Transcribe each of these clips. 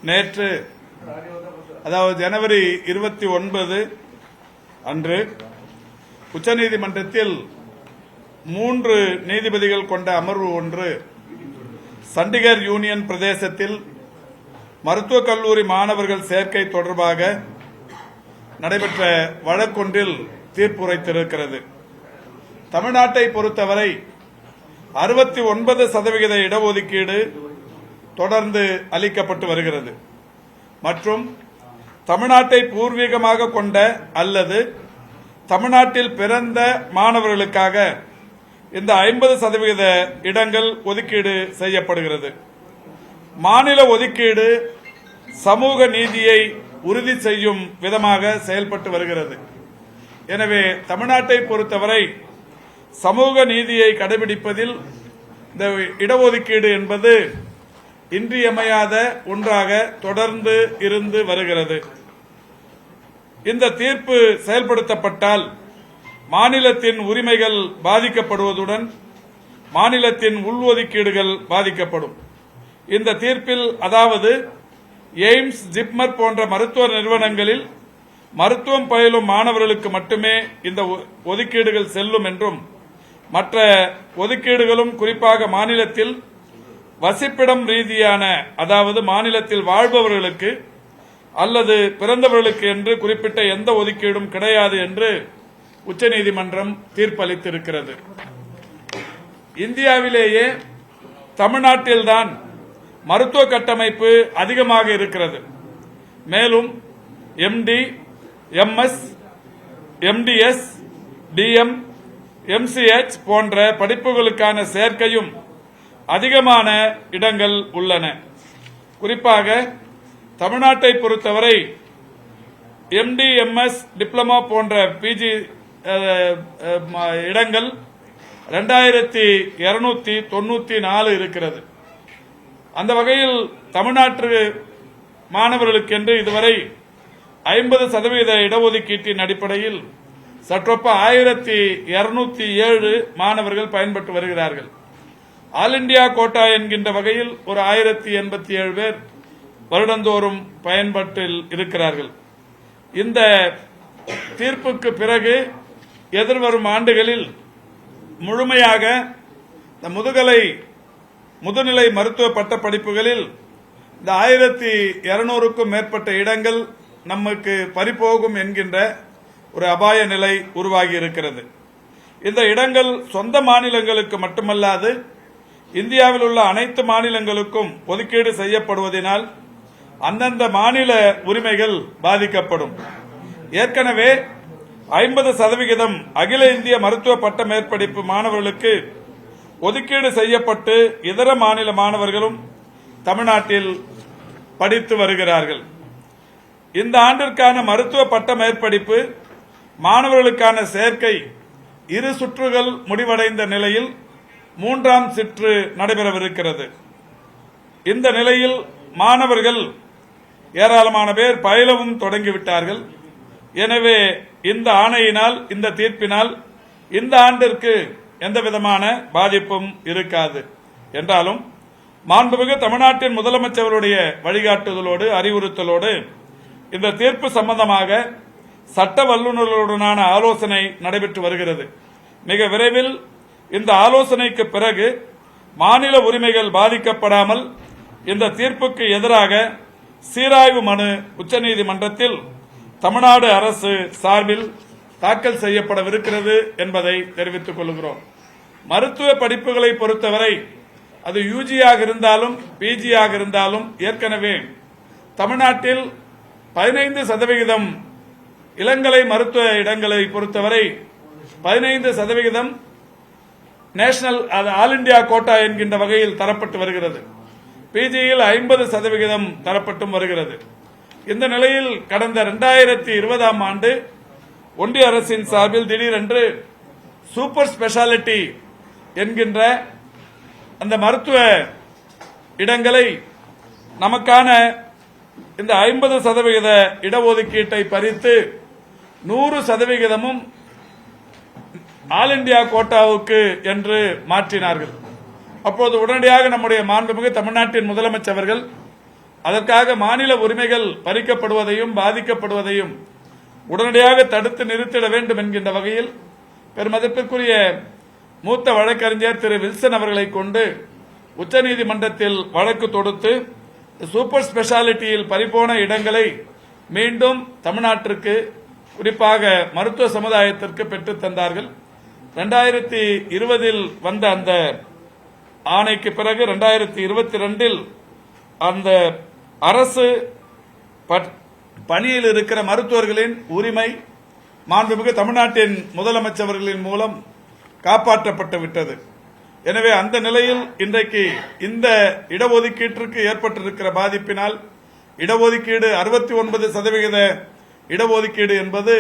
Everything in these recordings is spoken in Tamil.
நேற்று அதாவது ஜனவரி 29 அன்று உச்சநீதிமன்றத்தில் 3 நீதிபதிகள் கொண்ட அமர்வு ஒன்று சண்டிகர் யூனியன் பிரதேசத்தில் மருத்துவக் கல்லூரி மாணவர்கள் சேர்க்கை தொடர்பாக நடைபெற்ற வழக்கொன்றில் தீர்ப்புரைத்திருக்கிறது. தமிழ்நாட்டை பொறுத்தவரை 69% இடஒதுக்கீடு தொடர்ந்து அளிக்கப்பட்டு வருகிறது மற்றும் தமிழ்நாட்டை பூர்வீகமாக கொண்ட அல்லது தமிழ்நாட்டில் பிறந்த மாணவர்களுக்காக இந்த 50% இடங்கள் ஒதுக்கீடு செய்யப்படுகிறது. மாநில ஒதுக்கீடு சமூக நீதியை உறுதி செய்யும் விதமாக செயல்பட்டு வருகிறது. எனவே தமிழ்நாட்டை பொறுத்தவரை சமூக நீதியை கடைபிடிப்பதில் இந்த இடஒதுக்கீடு என்பது இன்றியமையாத ஒன்றாக தொடர்ந்து இருந்து வருகிறது. இந்த தீர்ப்பு செயல்படுத்தப்பட்டால் மாநிலத்தின் உரிமைகள் பாதிக்கப்படுவதுடன் மாநிலத்தின் உள்ஒதுக்கீடுகள் பாதிக்கப்படும். இந்த தீர்ப்பில் அதாவது எய்ம்ஸ், ஜிப்மர் போன்ற மருத்துவ நிறுவனங்களில் மருத்துவம் பயிலும் மாணவர்களுக்கு மட்டுமே இந்த ஒதுக்கீடுகள் செல்லும் என்றும் மற்ற ஒதுக்கீடுகளும் குறிப்பாக மாநிலத்தில் வசிப்பிடம் ரீதியான அதாவது மாநிலத்தில் வாழ்பவர்களுக்கு அல்லது பிறந்தவர்களுக்கு என்று குறிப்பிட்ட எந்த ஒதுக்கீடும் கிடையாது என்று உச்சநீதிமன்றம் தீர்ப்பளித்திருக்கிறது. இந்தியாவிலேயே தமிழ்நாட்டில்தான் மருத்துவ கட்டமைப்பு அதிகமாக இருக்கிறது. மேலும் எம்டி, எம்எஸ், எம்டிஎஸ், டிஎம், எம்சிஎச் போன்ற படிப்புகளுக்கான சேர்க்கையும் அதிகமான இடங்கள் உள்ளன. குறிப்பாக தமிழ்நாட்டை பொறுத்தவரை எம்டி, எம்எஸ், டிப்ளமோ போன்ற பிஜி இடங்கள் 2294 இருக்கிறது. அந்த வகையில் தமிழ்நாட்டு மாணவர்களுக்கென்று இதுவரை 50% இடஒதுக்கீட்டின் அடிப்படையில் சற்றொப்ப 1207 மாணவர்கள் பயன்பட்டு வருகிறார்கள். ஆல் இண்டியா கோட்டா என்கின்ற வகையில் ஒரு 1087 பேர் வருடந்தோறும் பயன்பாட்டில் இருக்கிறார்கள். இந்த தீர்ப்புக்கு பிறகு எதிர்வரும் ஆண்டுகளில் முழுமையாக இந்த முதுநிலை மருத்துவ பட்ட படிப்புகளில் இந்த 1200க்கும் மேற்பட்ட இடங்கள் நமக்கு பறிபோகும் என்கின்ற ஒரு அபாய நிலை உருவாகி இருக்கிறது. இந்த இடங்கள் சொந்த மாநிலங்களுக்கு மட்டுமல்லாது இந்தியாவில் உள்ள அனைத்து மாநிலங்களுக்கும் ஒதுக்கீடு செய்யப்படுவதனால் அந்தந்த மாநில உரிமைகள் பாதிக்கப்படும். ஏற்கனவே 50% அகில இந்திய மருத்துவ பட்ட மேற்படிப்பு மாணவர்களுக்கு ஒதுக்கீடு செய்யப்பட்டு இதர மாநில மாணவர்களும் தமிழ்நாட்டில் படித்து வருகிறார்கள். இந்த ஆண்டிற்கான மருத்துவ பட்ட மேற்படிப்பு மாணவர்களுக்கான சேர்க்கை 2 சுற்றுகள் முடிவடைந்த நிலையில் 3ஆம் சுற்று நடைபெறவிருக்கிறது. இந்த நிலையில் மாணவர்கள் ஏராளமான பேர் பயிலவும் தொடங்கிவிட்டார்கள். எனவே இந்த ஆணையினால், இந்த தீர்ப்பினால் இந்த ஆண்டிற்கு எந்தவிதமான பாதிப்பும் இருக்காது. என்றாலும் மாண்புமிகு தமிழ்நாட்டின் முதலமைச்சருடைய வழிகாட்டுதலோடு அறிவுறுத்தலோடு இந்த தீர்ப்பு சம்பந்தமாக சட்ட வல்லுநர்களுடனான ஆலோசனை நடைபெற்று வருகிறது. மிக விரைவில் இந்த ஆலோசனைக்கு பிறகு மாநில உரிமைகள் பாதிக்கப்படாமல் இந்த தீர்ப்புக்கு எதிராக சீராய்வு மனு உச்சநீதிமன்றத்தில் தமிழ்நாடு அரசு சார்பில் தாக்கல் செய்யப்படவிருக்கிறது என்பதை தெரிவித்துக் கொள்கிறோம். மருத்துவ படிப்புகளை பொறுத்தவரை அது யூஜியாக இருந்தாலும் பிஜியாக இருந்தாலும் ஏற்கனவே தமிழ்நாட்டில் 15% இளங்கலை மருத்துவ இடங்களை பொறுத்தவரை 15% நேஷனல் ஆல் இண்டியா கோட்டா என்கின்ற வகையில் தரப்பட்டு வருகிறது. பிஜியில் 50% தரப்பட்டும் வருகிறது. இந்த நிலையில் கடந்த 2020ஆம் ஆண்டு ஒன்றிய அரசின் சார்பில் திடீரென்று சூப்பர் ஸ்பெஷாலிட்டி என்கின்ற அந்த மருத்துவ இடங்களை நமக்கான இந்த 50% இடஒதுக்கீட்டை பறித்து 100% ஆல் இண்டியா கோட்டாவுக்கு என்று மாற்றினார்கள். அப்போது உடனடியாக நம்முடைய மாண்புமிகு தமிழ்நாட்டின் முதலமைச்சர் அவர்கள் அதற்காக மாநில உரிமைகள் பறிக்கப்படுவதையும் பாதிக்கப்படுவதையும் உடனடியாக தடுத்து நிறுத்திட வேண்டும் என்கின்ற வகையில் பெருமதிப்பிற்குரிய மூத்த வழக்கறிஞர் திரு வில்சன் அவர்களை கொண்டு உச்சநீதிமன்றத்தில் வழக்கு தொடுத்து சூப்பர் ஸ்பெஷாலிட்டியில் பறிபோன இடங்களை மீண்டும் தமிழ்நாட்டிற்கு குறிப்பாக மருத்துவ சமுதாயத்திற்கு பெற்றுத் தந்தார்கள். 2020 வந்த அந்த ஆணைக்கு பிறகு 2022 அந்த அரசு பணியில் இருக்கிற மருத்துவர்களின் உரிமை மாண்புமிகு தமிழ்நாட்டின் முதலமைச்சர்களின் மூலம் காப்பாற்றப்பட்டு விட்டது. எனவே அந்த நிலையில் இன்றைக்கு இந்த இடஒதுக்கீட்டிற்கு ஏற்பட்டிருக்கிற பாதிப்பினால் இடஒதுக்கீடு 69% இடஒதுக்கீடு என்பது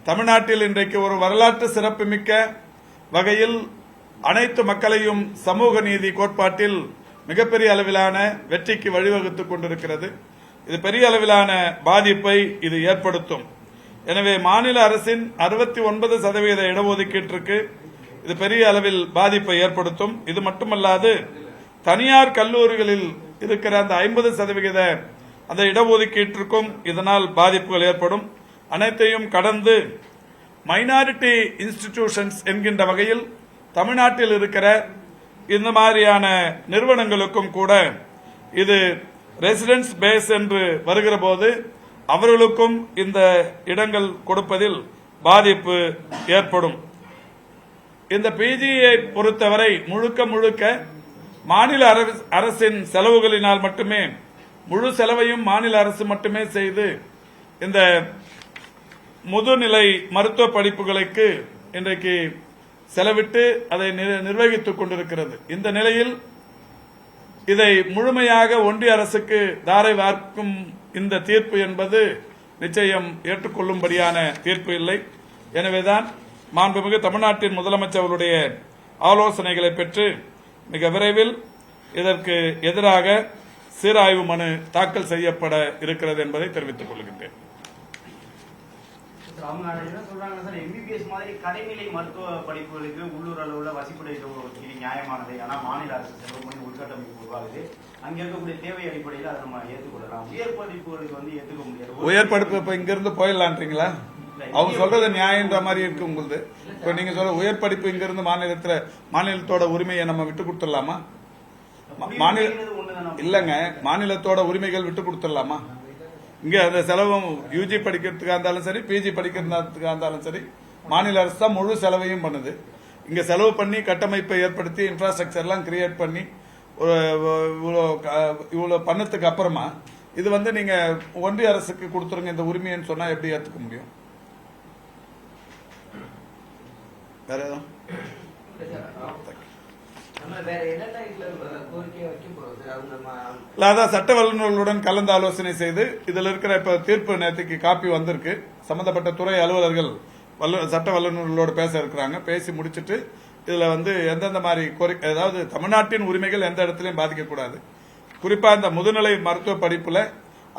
தமிழ்நாட்டில் இன்றைக்கு ஒரு வரலாற்று சிறப்புமிக்க வகையில் அனைத்து மக்களையும் சமூக நீதி கோட்பாட்டில் மிகப்பெரிய அளவிலான வெற்றிக்கு வழிவகுத்துக் கொண்டிருக்கிறது. இது பெரிய அளவிலான பாதிப்பை இது ஏற்படுத்தும். எனவே மாநில அரசின் 69% இடஒதுக்கீட்டிற்கு இது பெரிய அளவில் பாதிப்பை ஏற்படுத்தும். இது மட்டுமல்லாது தனியார் கல்லூரிகளில் இருக்கிற அந்த 50% அந்த இடஒதுக்கீட்டிற்கும் இதனால் பாதிப்புகள் ஏற்படும். அனைத்தையும் கடந்து மைனாரிட்டி இன்ஸ்டிடியூஷன்ஸ் என்கின்ற வகையில் தமிழ்நாட்டில் இருக்கிற இந்த மாதிரியான நிறுவனங்களுக்கும் கூட இது ரெசிடென்ஸ் பேஸ் என்று வருகிற போது அவர்களுக்கும் இந்த இடங்கள் கொடுப்பதில் பாதிப்பு ஏற்படும். இந்த பிஜியை பொறுத்தவரை முழுக்க மாநில அரசின் செலவுகளினால் மட்டுமே முழு செலவையும் மாநில அரசு மட்டுமே செய்து இந்த முதுநிலை மருத்துவ படிப்புகளுக்கு இன்றைக்கு செலவிட்டு அதை நிர்வகித்துக் கொண்டிருக்கிறது. இந்த நிலையில் இதை முழுமையாக ஒன்றிய அரசுக்கு தாரை வார்க்கும் இந்த தீர்ப்பு என்பது நிச்சயம் ஏற்றுக்கொள்ளும்படியான தீர்ப்பு இல்லை. எனவேதான் மாண்புமிகு தமிழ்நாட்டின் முதலமைச்சர்களுடைய ஆலோசனைகளை பெற்று மிக விரைவில் இதற்கு எதிராக சீராய்வு மனு தாக்கல் செய்யப்பட இருக்கிறது என்பதை தெரிவித்துக் கொள்கின்றேன். எம்பிபிஎஸ் மாதிரி கடைநிலை மருத்துவ படிப்புகளுக்கு உள்ளூர் அளவுல வசிப்பிட ஒதுக்கீடு நியாயமானது. ஆனால் மாநில அரசு செலவு பண்ணி உள்கட்டமைப்பு உருவாகுது. அங்க இருக்கக்கூடிய தேவை அடிப்படையில் அதை நம்ம ஏற்றுக்கொள்ளலாம். உயர் படிப்புகளுக்கு வந்து ஏற்றுக்க முடியாது. உயர் படிப்பு இப்ப இங்க இருந்து போயிடலான்றீங்களா? அவங்க சொல்றது நியாயன்ற மாதிரி இருக்கு உங்களுக்கு. இப்ப நீங்க சொல்ற உயர் படிப்பு இங்க இருந்து மாநிலத்தோட உரிமையை நம்ம விட்டு கொடுத்துடலாமா? இல்லங்க, மாநிலத்தோட உரிமைகள் விட்டு கொடுத்துடலாமா? இங்க அந்த செலவும் யூஜி படிக்கிறதுக்கா இருந்தாலும் சரி, பிஜி படிக்கிறதுக்கா இருந்தாலும் சரி, மாநில அரசு தான் முழு செலவையும் பண்ணுது. இங்க செலவு பண்ணி கட்டமைப்பை ஏற்படுத்தி இன்ஃப்ராஸ்ட்ரக்சர் எல்லாம் கிரியேட் பண்ணி இவ்வளவு பண்ணதுக்கு அப்புறமா இது வந்து நீங்க ஒன்றிய அரசுக்கு கொடுத்துருங்க இந்த உரிமைன்னு சொன்னா எப்படி ஏத்துக்க முடியும்? வேற எதுவும் அதான் சட்ட வல்லுநர்களுடன் கலந்து ஆலோசனை செய்து இதுல இருக்கிற இப்ப தீர்ப்பு நேற்றுக்கு காப்பி வந்திருக்கு. சம்பந்தப்பட்ட துறை அலுவலர்கள் சட்ட வல்லுநர்களோடு பேச இருக்கிறாங்க. பேசி முடிச்சிட்டு இதுல வந்து எந்தெந்த மாதிரி அதாவது தமிழ்நாட்டின் உரிமைகள் எந்த இடத்திலையும் பாதிக்கக்கூடாது. குறிப்பா இந்த முதுநிலை மருத்துவ படிப்புல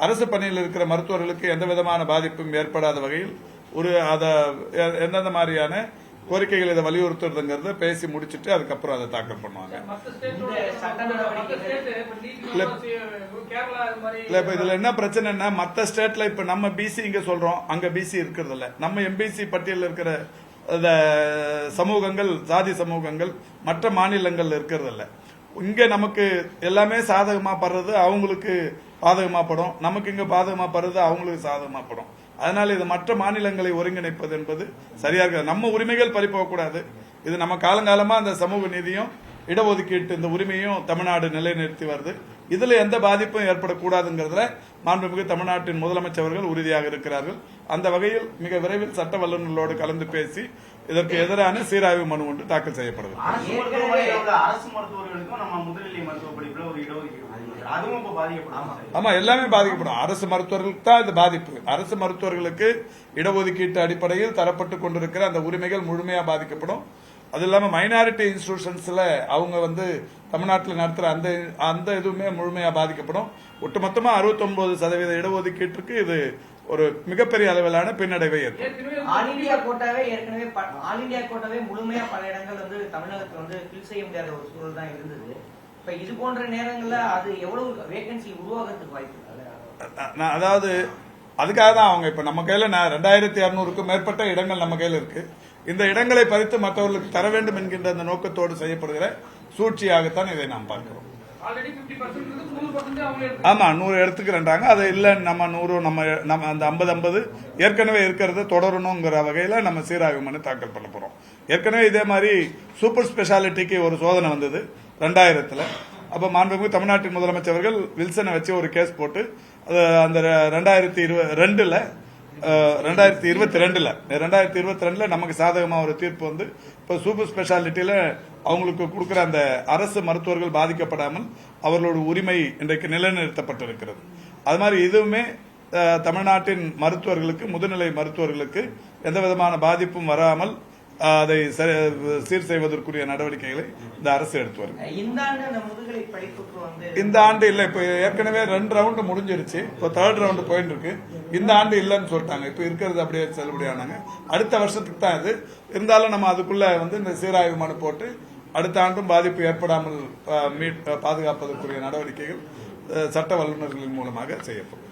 அரசு பணியில் இருக்கிற மருத்துவர்களுக்கு எந்த விதமான பாதிப்பும் ஏற்படாத வகையில் எந்தெந்த மாதிரியான கோரிக்கைகள் இதை வலியுறுத்துறதுங்கிறத பேசி முடிச்சுட்டு அதுக்கப்புறம் அதை தாக்கல் பண்ணுவாங்க. இல்ல இப்ப இதுல என்ன பிரச்சனைன்னா மத்த ஸ்டேட்ல இப்ப நம்ம பிசி இங்க சொல்றோம், அங்க பிசி இருக்கிறது இல்ல. நம்ம எம்பிசி பட்டியலில் இருக்கிற சமூகங்கள், சாதி சமூகங்கள் மற்ற மாநிலங்கள்ல இருக்கிறது இல்ல. இங்க நமக்கு எல்லாமே சாதகமா படுறது அவங்களுக்கு பாதகமா படும், நமக்கு இங்க பாதகமா படுறது அவங்களுக்கு சாதகமா படும். அதனால இது மற்ற மாநிலங்களை ஒருங்கிணைப்பது என்பது சரியா இருக்காது. நம்ம உரிமைகள் பறிப்போக கூடாது. இது நம்ம காலங்காலமா அந்த சமூக நீதியும் இடஒதுக்கீட்டு இந்த உரிமையும் தமிழ்நாடு நிலைநிறுத்தி வருது. இதுல எந்த பாதிப்பும் ஏற்படக்கூடாதுங்கிறதுல மாண்புமிகு தமிழ்நாட்டின் முதலமைச்சர்கள் உறுதியாக இருக்கிறார்கள். அந்த வகையில் மிக விரைவில் சட்ட வல்லுநர்களோடு கலந்து பேசி இதற்கு எதிரான சீராய்வு மனு ஒன்று தாக்கல் செய்யப்படுது. அரசு மருத்துவர்களுக்கும் நம்ம முதுநிலை மருத்துவ படிப்புல ஒரு இடஒதுக்கீடு ஆமா, எல்லாமே பாதிக்கப்படும். அரசு மருத்துவர்களுக்கு தான் இது பாதிப்பு. அரசு மருத்துவர்களுக்கு இடஒதுக்கீட்டு அடிப்படையில் தரப்பட்டு கொண்டிருக்கிற அந்த உரிமைகள் முழுமையா பாதிக்கப்படும். அது இல்லாம மைனாரிட்டி இன்ஸ்டிடியூஷன்ஸ்ல அவங்க வந்து தமிழ்நாட்டில் நடத்துற அந்த இதுவுமே முழுமையா பாதிக்கப்படும். ஒட்டுமொத்தமா 69% இடஒதுக்கீட்டிற்கு இது ஒரு மிகப்பெரிய அளவிலான பின்னடைவை ஏற்படும். ஆல் இந்தியா கோட்டாவே முழுமையா பல இடங்கள் வந்து தமிழகத்தில் வந்து ஃபில் செய்ய முடியாத ஒரு சூழல் தான் இருந்தது. இப்ப இது போன்ற நேரங்கள்ல அது எவ்வளவு வேகன்சி உருவாகிறதுக்கு வாய்ப்பு? அதாவது அதுக்காக தான் அவங்க இப்ப நம்ம கையில 2200க்கும் மேற்பட்ட இடங்கள் நம்ம கையில இருக்கு. இந்த இடங்களை பறித்து மற்றவர்களுக்கு தர வேண்டும் என்கின்ற அந்த நோக்கத்தோடு செய்யப்படுகிற சூழ்ச்சியாகத்தான் இதை நாம் பார்க்கிறோம். ஆமா, 100 எடுத்துக்கிறேன்றாங்க. அது இல்ல, நம்ம 100 நம்ம அந்த 50-50 ஏற்கனவே இருக்கிறத தொடரணுங்கிற வகையில நம்ம சீராய்வு மனு தாக்கல் பண்ண போறோம். ஏற்கனவே இதே மாதிரி சூப்பர் ஸ்பெஷாலிட்டிக்கு ஒரு சோதனை வந்தது 2000. அப்ப மாண்புமிகு தமிழ்நாட்டின் முதலமைச்சர் அவர்கள் வில்சனை வச்சு ஒரு கேஸ் போட்டு அந்த 2022 நமக்கு சாதகமா ஒரு தீர்ப்பு வந்து இப்ப சூப்பர் ஸ்பெஷாலிட்டியில அவங்களுக்கு கொடுக்கிற அந்த அரசு மருத்துவர்கள் பாதிக்கப்படாமல் அவர்களோட உரிமை இன்றைக்கு நிலைநிறுத்தப்பட்டிருக்கிறது. அது மாதிரி இதுவுமே தமிழ்நாட்டின் மருத்துவர்களுக்கு, முதுநிலை மருத்துவர்களுக்கு எந்த விதமான பாதிப்பும் வராமல் அதை சீர் செய்வதற்குரிய நடவடிக்கைகளை இந்த அரசு எடுத்து வருது. இந்த ஆண்டு இல்ல, இப்ப ஏற்கனவே 2 ரவுண்டு முடிஞ்சிருச்சு. இப்போ 3rd ரவுண்டு போயிட்டு இருக்கு. இந்த ஆண்டு இல்லன்னு சொல்லிட்டாங்க. இப்ப இருக்கிறது அப்படியே செல்லுபடியானாங்க. அடுத்த வருஷத்துக்கு தான் இது. இருந்தாலும் நம்ம அதுக்குள்ள வந்து இந்த சீராய்வு மனு போட்டு அடுத்த ஆண்டும் பாதிப்பு ஏற்படாமல் பாதுகாப்பதற்குரிய நடவடிக்கைகள் சட்ட வல்லுநர்களின் மூலமாக செய்யப்படும்.